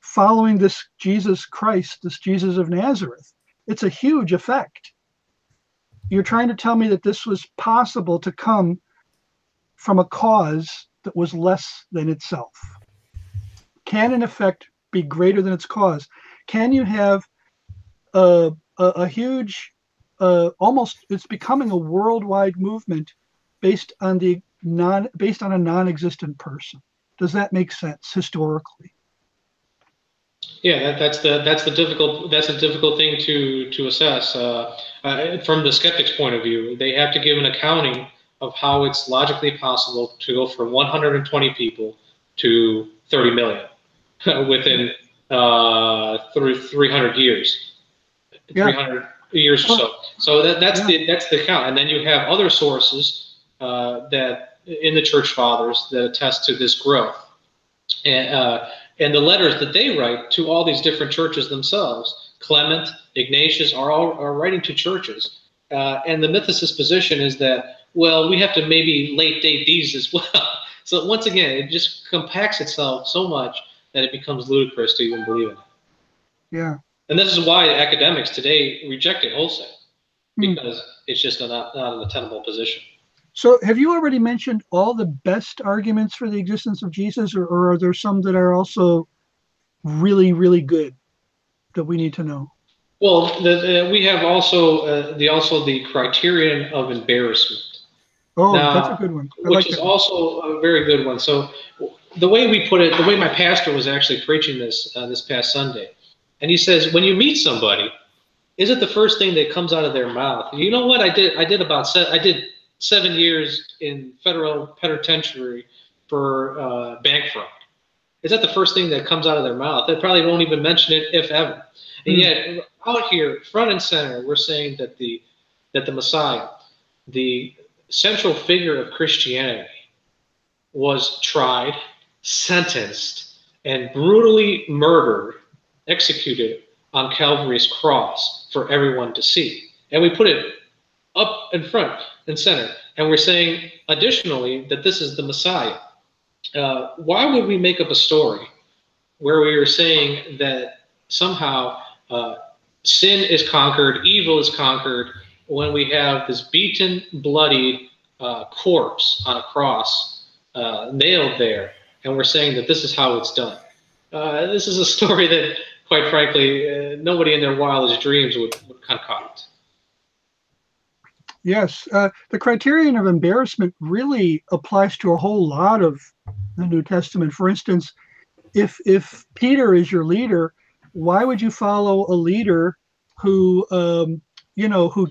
following this Jesus Christ, this Jesus of Nazareth. It's a huge effect. You're trying to tell me that this was possible to come from a cause that was less than itself. Can an effect be greater than its cause? Can you have a huge, almost, it's becoming a worldwide movement based on a non-existent person? Does that make sense historically? Yeah, that's a difficult thing to assess from the skeptic's point of view. They have to give an accounting of how it's logically possible to go from 120 people to 30 million within 300 years, 300 years or so. So that's the count. And then you have other sources that in the church fathers that attest to this growth. And the letters that they write to all these different churches themselves, Clement, Ignatius, are writing to churches. And the mythicist position is that, well, we have to maybe late date these as well. So once again, it just compacts itself so much that it becomes ludicrous to even believe in it. Yeah. And this is why academics today reject it wholesale, because it's just not an attainable position. So have you already mentioned all the best arguments for the existence of Jesus, or are there some that are also really, really good that we need to know? Well, we have also the criterion of embarrassment. Oh, now, that's a good one. Which is also a very good one. So the way we put it, the way my pastor was actually preaching this this past Sunday, and he says, when you meet somebody, is it the first thing that comes out of their mouth? You know what I did? I did 7 years in federal penitentiary for bank fraud. Is that the first thing that comes out of their mouth? They probably won't even mention it, if ever. And yet, out here, front and center, we're saying that the Messiah, the central figure of Christianity, was tried, sentenced, and brutally murdered, executed on Calvary's cross for everyone to see. And we put it up in front and center. And we're saying, additionally, that this is the Messiah. Why would we make up a story where we are saying that somehow sin is conquered, evil is conquered, when we have this beaten, bloodied corpse on a cross nailed there, and we're saying that this is how it's done? This is a story that, quite frankly, nobody in their wildest dreams would concoct. Yes, the criterion of embarrassment really applies to a whole lot of the New Testament. For instance, if Peter is your leader, why would you follow a leader who who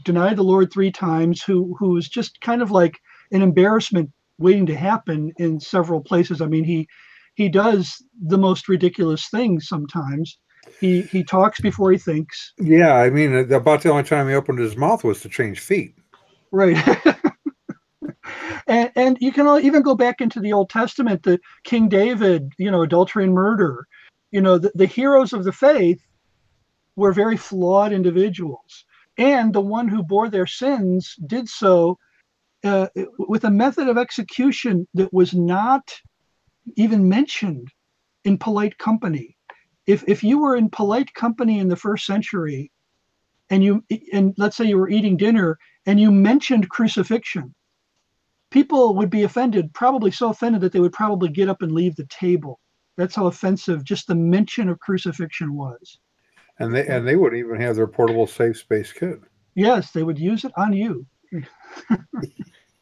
denied the Lord 3 times, who is just kind of like an embarrassment waiting to happen in several places? I mean, he does the most ridiculous things sometimes. He talks before he thinks. Yeah, I mean, about the only time he opened his mouth was to change feet. Right. and you can even go back into the Old Testament, the King David, adultery and murder. The heroes of the faith were very flawed individuals. And the one who bore their sins did so with a method of execution that was not even mentioned in polite company. If you were in polite company in the first century, and let's say you were eating dinner and you mentioned crucifixion, people would be offended, probably so offended that they would probably get up and leave the table. That's how offensive just the mention of crucifixion was. And they wouldn't even have their portable safe space kit. Yes, they would use it on you.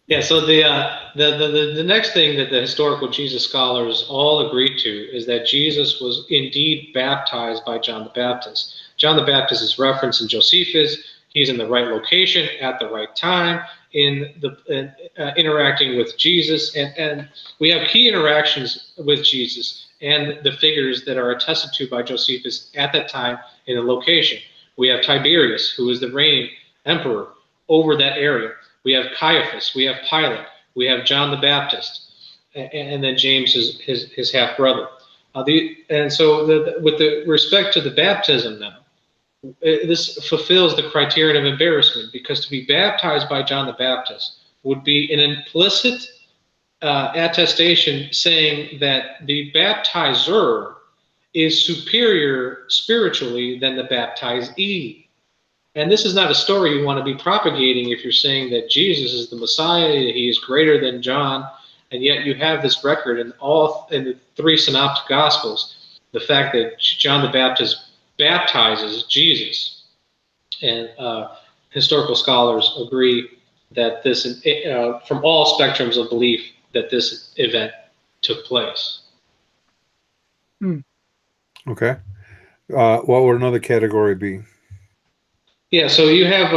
Yeah, so the next thing that the historical Jesus scholars all agreed to is that Jesus was indeed baptized by John the Baptist. John the Baptist is referenced in Josephus. He's in the right location at the right time interacting with Jesus, and we have key interactions with Jesus and the figures that are attested to by Josephus at that time in the location. We have Tiberius, who is the reigning emperor over that area. We have Caiaphas, we have Pilate, we have John the Baptist, and then James, his half-brother. And so with the respect to the baptism now, this fulfills the criterion of embarrassment, because to be baptized by John the Baptist would be an implicit attestation saying that the baptizer is superior spiritually than the baptizee. And this is not a story you want to be propagating if you're saying that Jesus is the Messiah, he is greater than John, and yet you have this record in the 3 synoptic gospels, the fact that John the Baptist baptizes Jesus. And historical scholars agree that this, from all spectrums of belief, that this event took place. Okay. What would another category be? Yeah, so you have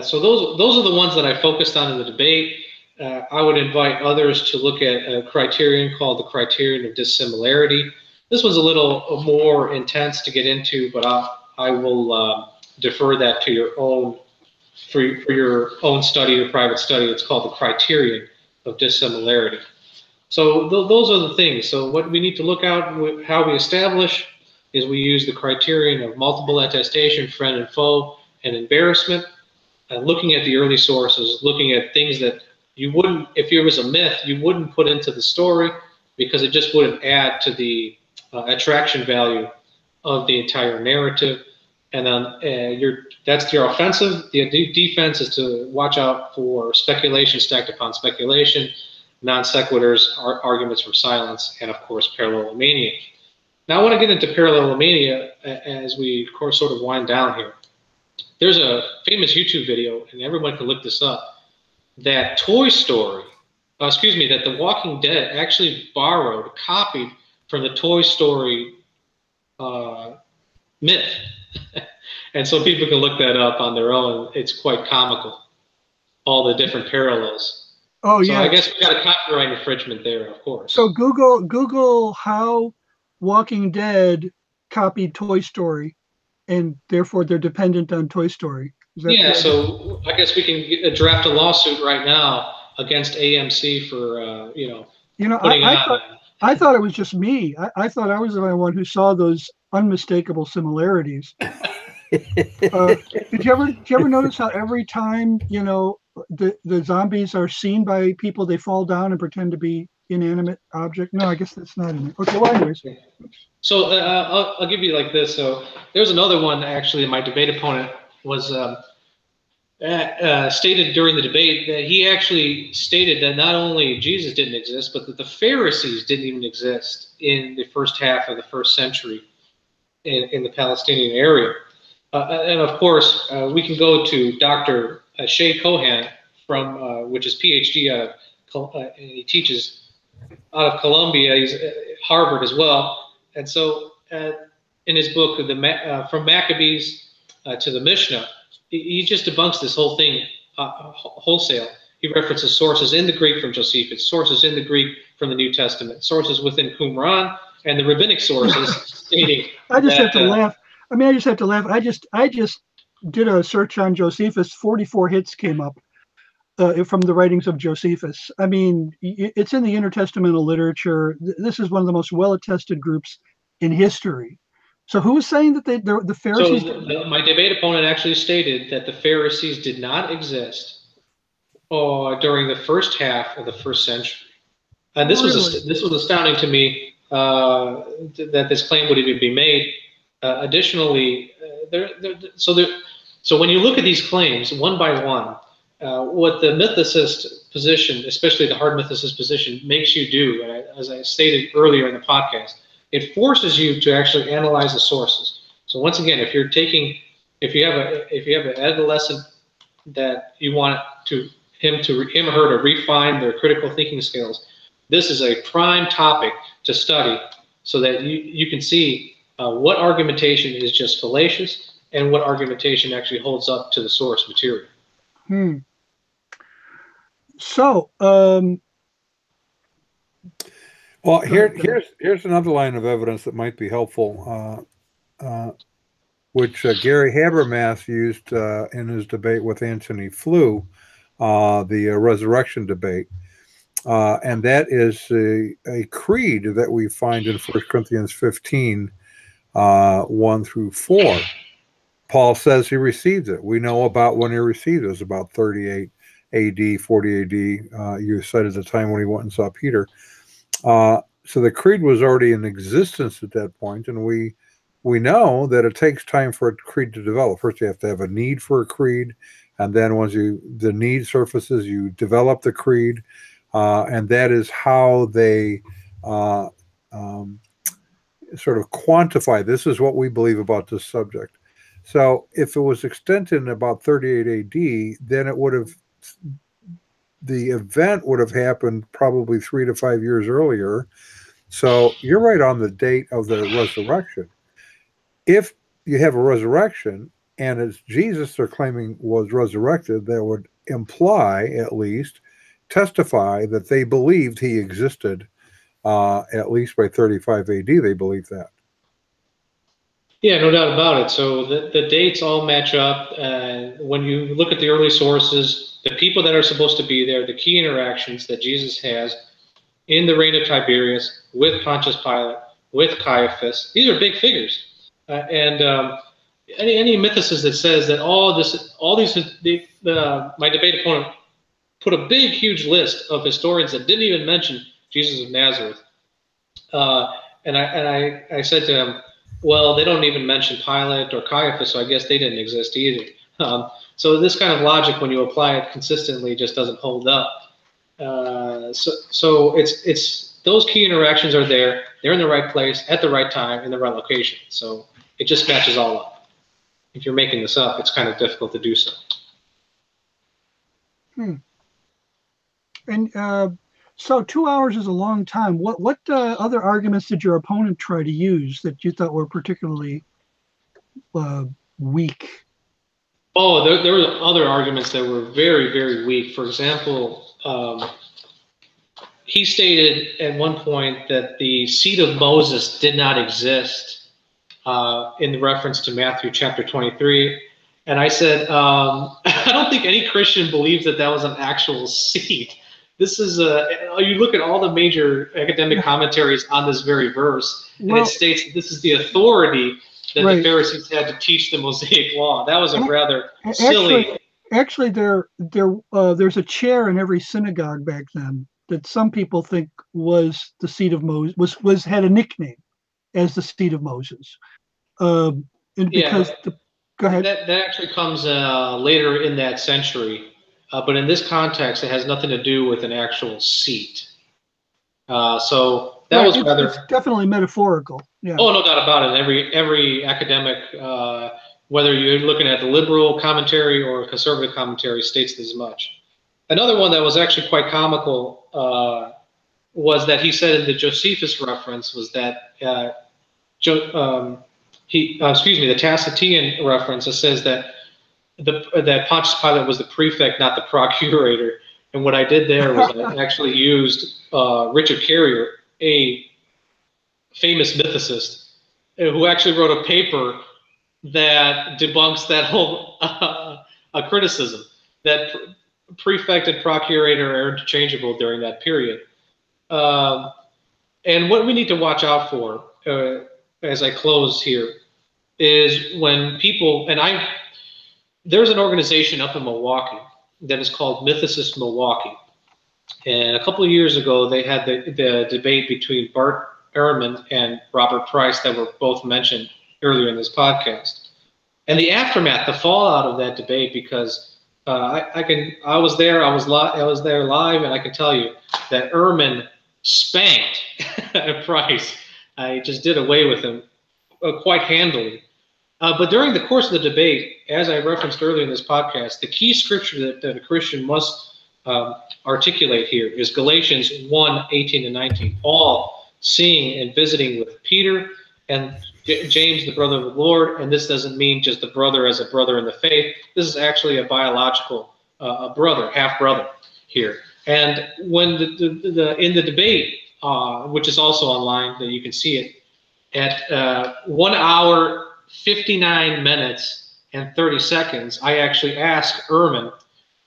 so those are the ones that I focused on in the debate. I would invite others to look at a criterion called the criterion of dissimilarity. This one's a little more intense to get into, but I will defer that to your own, for your own study or private study. It's called the criterion of dissimilarity. So those are the things. So what we need to look out, how we establish, is we use the criterion of multiple attestation, friend and foe, and embarrassment, and looking at the early sources, looking at things that you wouldn't, if it was a myth, you wouldn't put into the story because it just wouldn't add to the attraction value of the entire narrative. And then that's your offensive. The defense is to watch out for speculation stacked upon speculation, non sequiturs, arguments from silence, and of course parallelomania. Now I want to get into parallelomania as we of course sort of wind down here. There's a famous YouTube video, and everyone can look this up, that Toy Story, that The Walking Dead actually copied from the Toy Story myth. And so people can look that up on their own. It's quite comical, all the different parallels. Oh, so yeah. I guess we got a copyright infringement there, of course. So Google how Walking Dead copied Toy Story, and therefore they're dependent on Toy Story. Yeah, so I guess we can draft a lawsuit right now against AMC for I thought it was just me. I thought I was the only one who saw those unmistakable similarities. Did you ever notice how every time the zombies are seen by people, they fall down and pretend to be inanimate object? No, I guess that's not in it. Okay, well, anyways. So I'll give you like this. So there's another one actually. My debate opponent was stated during the debate that he actually stated that not only Jesus didn't exist, but that the Pharisees didn't even exist in the first half of the first century in the Palestinian area. And of course, we can go to Dr. Shay Cohan from, which is PhD out of, he teaches out of Columbia. He's at Harvard as well. And so in his book, From Maccabees to the Mishnah, he just debunks this whole thing wholesale. He references sources in the Greek from Josephus, sources in the Greek from the New Testament, sources within Qumran, and the rabbinic sources stating I just have to laugh. I mean, I just have to laugh. I just did a search on Josephus. 44 hits came up from the writings of Josephus. I mean, it's in the intertestamental literature. This is one of the most well-attested groups in history. So who was saying that the Pharisees? So my debate opponent actually stated that the Pharisees did not exist during the first half of the first century. And this was astounding to me that this claim would even be made. Additionally, so when you look at these claims one by one, what the mythicist position, especially the hard mythicist position, makes you do, as I stated earlier in the podcast, it forces you to actually analyze the sources. So once again, if you have an adolescent that you want him or her to refine their critical thinking skills, this is a prime topic to study so that you can see what argumentation is just fallacious and what argumentation actually holds up to the source material. So, well, here's another line of evidence that might be helpful, which Gary Habermas used in his debate with Anthony Flew, the resurrection debate. And that is a creed that we find in 1 Corinthians 15, 1 through 4. Paul says he receives it. We know about when he received it. It was about 38 AD, 40 AD. You cited the time when he went and saw Peter. So the creed was already in existence at that point, and we know that it takes time for a creed to develop. First, you have to have a need for a creed, and then once the need surfaces, you develop the creed. And that is how they sort of quantify, this is what we believe about this subject. So if it was extant in about 38 AD, then the event would have happened probably 3 to 5 years earlier. So you're right on the date of the resurrection. If you have a resurrection and it's Jesus they're claiming was resurrected, that would imply at least testify that they believed he existed, at least by 35 AD. They believed that. Yeah, no doubt about it. So the dates all match up. When you look at the early sources, the people that are supposed to be there, the key interactions that Jesus has in the reign of Tiberius, with Pontius Pilate, with Caiaphas, these are big figures. Any mythicist that says that my debate opponent put a big, huge list of historians that didn't even mention Jesus of Nazareth. And I said to him, well, they don't even mention Pilate or Caiaphas, so I guess they didn't exist either. So this kind of logic, when you apply it consistently, just doesn't hold up. So it's those key interactions are there. They're in the right place at the right time in the right location. So it just matches all up. If you're making this up, it's kind of difficult to do so. And so 2 hours is a long time. What other arguments did your opponent try to use that you thought were particularly weak? Oh, there were other arguments that were very, very weak. For example, he stated at one point that the seed of Moses did not exist in reference to Matthew chapter 23. And I said, I don't think any Christian believes that that was an actual seed. This is you look at all the major academic commentaries on this very verse, and it states that this is the authority that the Pharisees had to teach the Mosaic law. That was a rather silly. Actually, there's a chair in every synagogue back then that some people think was the seed of Moses, had a nickname as the seed of Moses. And because go ahead. That actually comes later in that century. But in this context, it has nothing to do with an actual seat. So that was rather. It's definitely metaphorical. Yeah. Oh, no doubt about it. Every academic, whether you're looking at the liberal commentary or conservative commentary, states as much. Another one that was actually quite comical was that he said in the Josephus reference was that the Tacitian reference. It says that that Pontius Pilate was the prefect, not the procurator. And what I did there was I actually used Richard Carrier, a famous mythicist, who actually wrote a paper that debunks that whole criticism, that prefect and procurator are interchangeable during that period. And what we need to watch out for, as I close here, is when people, there's an organization up in Milwaukee that is called Mythicist Milwaukee. And a couple of years ago, they had the debate between Bart Ehrman and Robert Price that were both mentioned earlier in this podcast. And the aftermath, the fallout of that debate, because I was there live, and I can tell you that Ehrman spanked Price. I just did away with him quite handily. But during the course of the debate, as I referenced earlier in this podcast, the key scripture that a Christian must articulate here is Galatians 1:18-19. Paul seeing and visiting with Peter and James, the brother of the Lord, and this doesn't mean just a brother as a brother in the faith. This is actually a biological brother, half-brother here. And when in the debate, which is also online, that you can see it, at 1 hour, 59 minutes and 30 seconds, I actually asked Ehrman,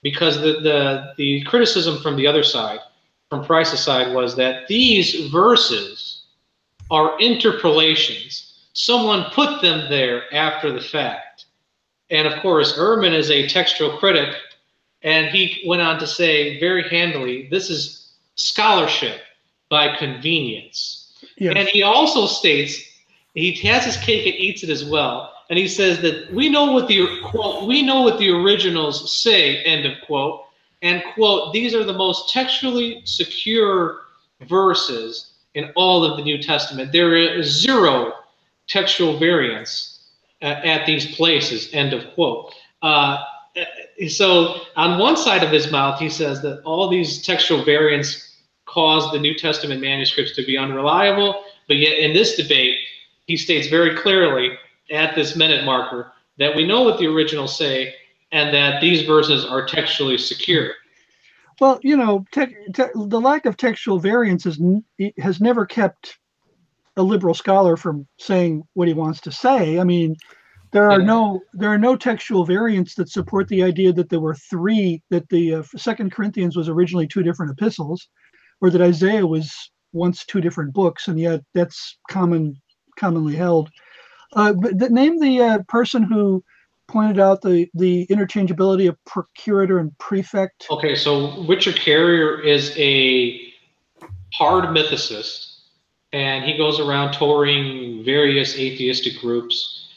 because the criticism from the other side, from Price's side, was that these verses are interpolations. Someone put them there after the fact. And of course, Ehrman is a textual critic, and he went on to say very handily, this is scholarship by convenience. Yes. And he also states, he has his cake and eats it as well. And he says that we know what the, quote, we know what the originals say, end of quote, and quote, these are the most textually secure verses in all of the New Testament. There is zero textual variance at these places, end of quote. So on one side of his mouth, he says that all these textual variants cause the New Testament manuscripts to be unreliable, but yet in this debate, he states very clearly at this minute marker that we know what the originals say and that these verses are textually secure. Well, you know, the lack of textual variance has never kept a liberal scholar from saying what he wants to say. I mean, there are no textual variants that support the idea that there were three, that the Second Corinthians was originally two different epistles, or that Isaiah was once two different books, and yet that's commonly held. But name the person who pointed out the interchangeability of procurator and prefect. Okay, so Richard Carrier is a hard mythicist, and he goes around touring various atheistic groups.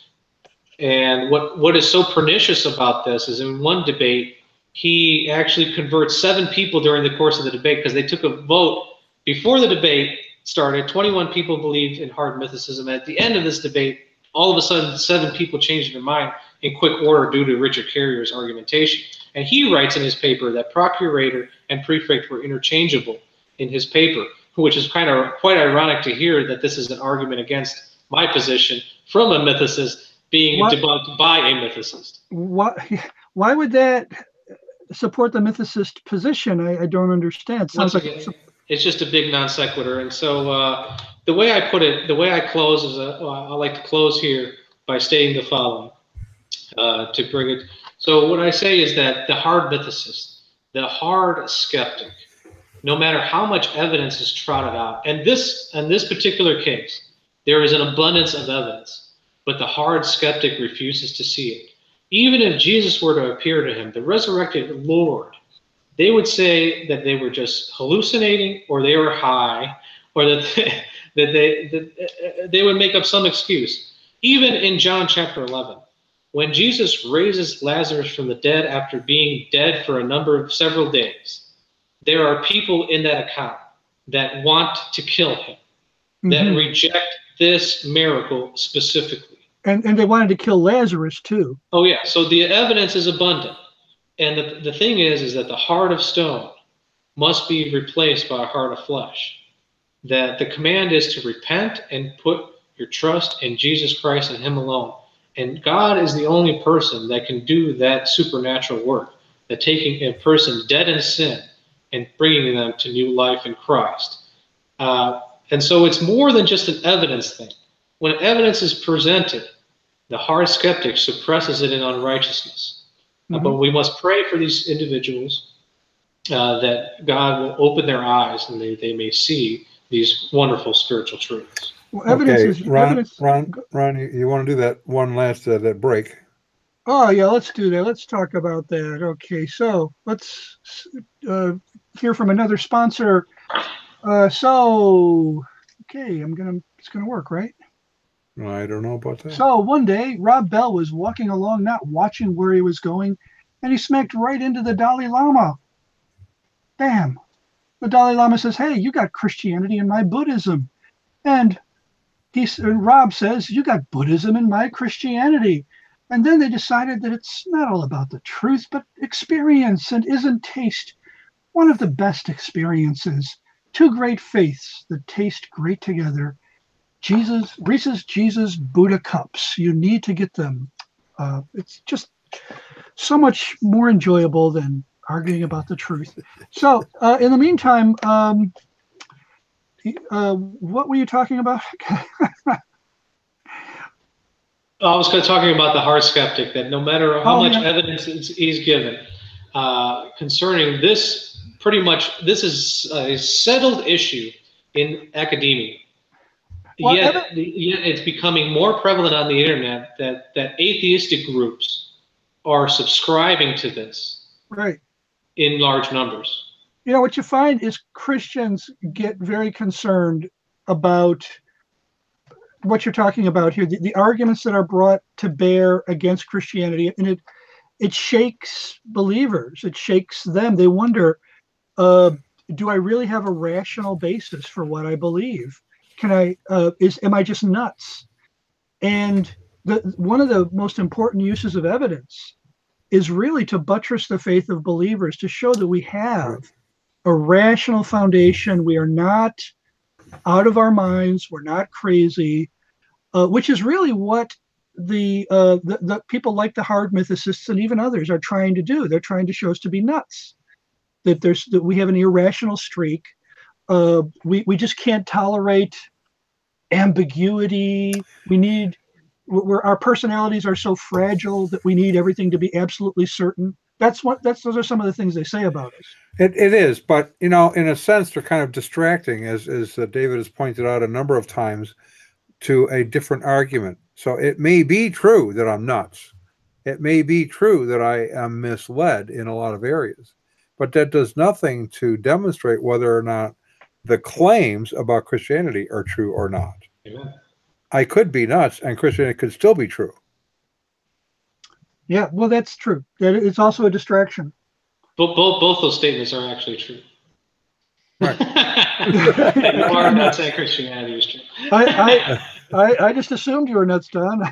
And what is so pernicious about this is in one debate, he actually converts 7 people during the course of the debate because they took a vote before the debate started. 21 people believed in hard mythicism. At the end of this debate, all of a sudden, 7 people changed their mind in quick order due to Richard Carrier's argumentation. And he writes in his paper that procurator and prefect were interchangeable in his paper, which is kind of quite ironic to hear that this is an argument against my position from a mythicist being debunked by a mythicist. Why would that support the mythicist position? I don't understand. Sounds like it's just a big non sequitur. And so the way I put it, the way I close is I like to close here by stating the following to bring it. So what I say is that the hard mythicist, the hard skeptic, no matter how much evidence is trotted out, and in this particular case, there is an abundance of evidence, but the hard skeptic refuses to see it. Even if Jesus were to appear to him, the resurrected Lord, they would say that they were just hallucinating, or they were high, or that they would make up some excuse. Even in John chapter 11, when Jesus raises Lazarus from the dead after being dead for several days, there are people in that account that want to kill him, that reject this miracle specifically. And they wanted to kill Lazarus too. Oh yeah, so the evidence is abundant. And the thing is that the heart of stone must be replaced by a heart of flesh. That the command is to repent and put your trust in Jesus Christ and him alone. And God is the only person that can do that supernatural work, that taking a person dead in sin and bringing them to new life in Christ. And so it's more than just an evidence thing. When evidence is presented, the hard skeptic suppresses it in unrighteousness. But we must pray for these individuals that God will open their eyes and they may see these wonderful spiritual truths. Well, evidence okay, Ron, you want to do that one last that break? Oh yeah, let's do that. Let's talk about that. Okay, so let's hear from another sponsor. Okay, it's gonna work, right? I don't know about that. So one day, Rob Bell was walking along, not watching where he was going, and he smacked right into the Dalai Lama. Bam! The Dalai Lama says, "Hey, you got Christianity and my Buddhism," and Rob says, "You got Buddhism and my Christianity." And then they decided that it's not all about the truth, but experience, and isn't taste one of the best experiences? Two great faiths that taste great together. Reese's Jesus Buddha cups. You need to get them. It's just so much more enjoyable than arguing about the truth. So in the meantime, what were you talking about? I was talking about the hard skeptic, that no matter how much evidence he's given concerning this, pretty much this is a settled issue in academia. Well, yet it's becoming more prevalent on the internet that atheistic groups are subscribing to this, right, in large numbers. You know, what you find is Christians get very concerned about what you're talking about here, the arguments that are brought to bear against Christianity, and it shakes believers. It shakes them. They wonder, do I really have a rational basis for what I believe? Am I just nuts? And one of the most important uses of evidence is really to buttress the faith of believers, to show that we have a rational foundation. We are not out of our minds. We're not crazy, which is really what the people like the hard mythicists and even others are trying to do. They're trying to show us to be nuts. that we have an irrational streak. We just can't tolerate ambiguity. Our personalities are so fragile that we need everything to be absolutely certain. Those are some of the things they say about us. It is, but in a sense, they're kind of distracting, as David has pointed out a number of times, to a different argument. So it may be true that I'm nuts. It may be true that I am misled in a lot of areas, but that does nothing to demonstrate whether or not the claims about Christianity are true or not. Amen. I could be nuts, and Christianity could still be true. Yeah, well, that's true. That it's also a distraction. Both those statements are actually true. Right. You are not saying Christianity is true. I just assumed you were nuts, Don.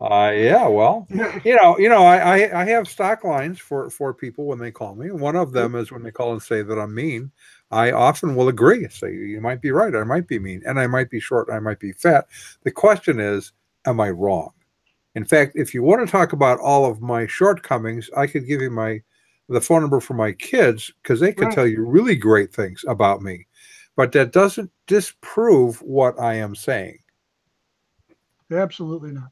Yeah, well, I have stock lines for people when they call me. One of them is when they call and say that I'm mean. I often will agree. Say, you might be right. I might be mean, and I might be short. I might be fat. The question is, am I wrong? In fact, if you want to talk about all of my shortcomings, I could give you the phone number for my kids, because they can tell you really great things about me. But that doesn't disprove what I am saying. Absolutely not.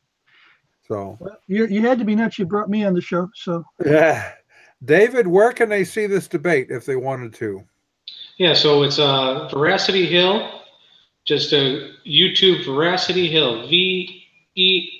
So you had to be nuts. You brought me on the show. So yeah, David, where can they see this debate if they wanted to? Yeah, so it's Veracity Hill. Just a YouTube Veracity Hill. VERACITY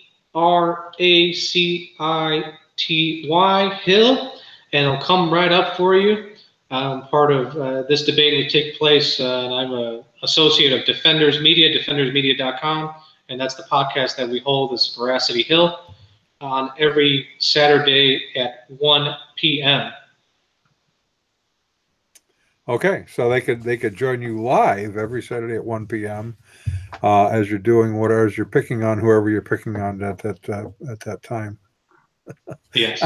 Hill, and it'll come right up for you. Part of this debate will take place, and I'm an associate of Defenders Media, defendersmedia.com, and that's the podcast that we hold, this Veracity Hill, on every Saturday at 1 p.m. Okay, so they could join you live every Saturday at 1 p.m. As you're doing whatever you're picking on, whoever you're picking on at that time. Yes,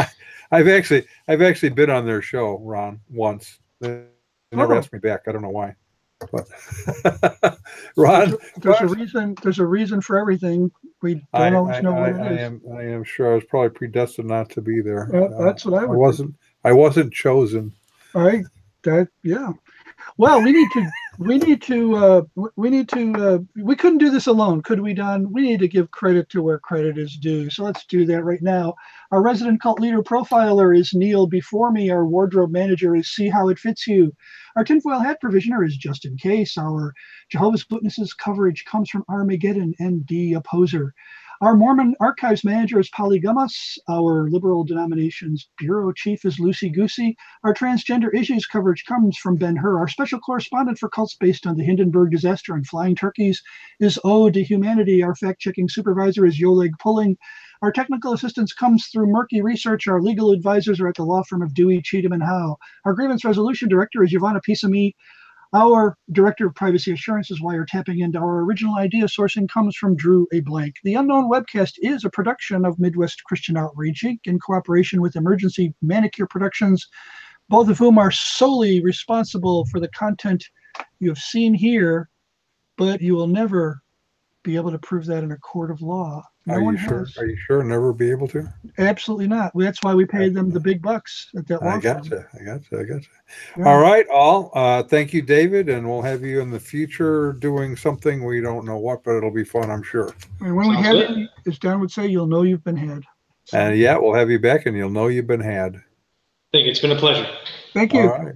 I've actually been on their show, Ron, once. They never asked me back. I don't know why. But Ron, there's a reason for everything. We don't always know what it is. I am sure I was probably predestined not to be there. That's what I would think. I wasn't chosen. Yeah. Well, we couldn't do this alone, could we, Don? We need to give credit to where credit is due. So let's do that right now. Our resident cult leader profiler is Neil before me. Our wardrobe manager is See How It Fits You. Our tinfoil hat provisioner is Just In Case. Our Jehovah's Witnesses coverage comes from Armageddon and The Opposer. Our Mormon Archives Manager is Polygamus. Our Liberal Denominations Bureau Chief is Lucy Goosey. Our Transgender Issues coverage comes from Ben Hur. Our Special Correspondent for cults based on the Hindenburg disaster and flying turkeys is Ode to Humanity. Our Fact-Checking Supervisor is Yoleg Pulling. Our technical assistance comes through Murky Research. Our legal advisors are at the law firm of Dewey, Cheatham, and Howe. Our Grievance Resolution Director is Giovanna Pisami. Our Director of Privacy Assurance is wiretapping, and our original idea sourcing comes from Drew A. Blank. The Unknown Webcast is a production of Midwest Christian Outreach, Inc. in cooperation with Emergency Manicure Productions, both of whom are solely responsible for the content you have seen here, but you will never be able to prove that in a court of law. Are you sure? Are you sure? Never be able to? Absolutely not. That's why we paid them the big bucks at that law firm. I got you. Yeah. All right, all. Thank you, David, and we'll have you in the future doing something. We don't know what, but it'll be fun, I'm sure. And when we have you, as Don would say, you'll know you've been had. So. And yeah, we'll have you back, and you'll know you've been had. Thank you. It's been a pleasure. Thank you. All right.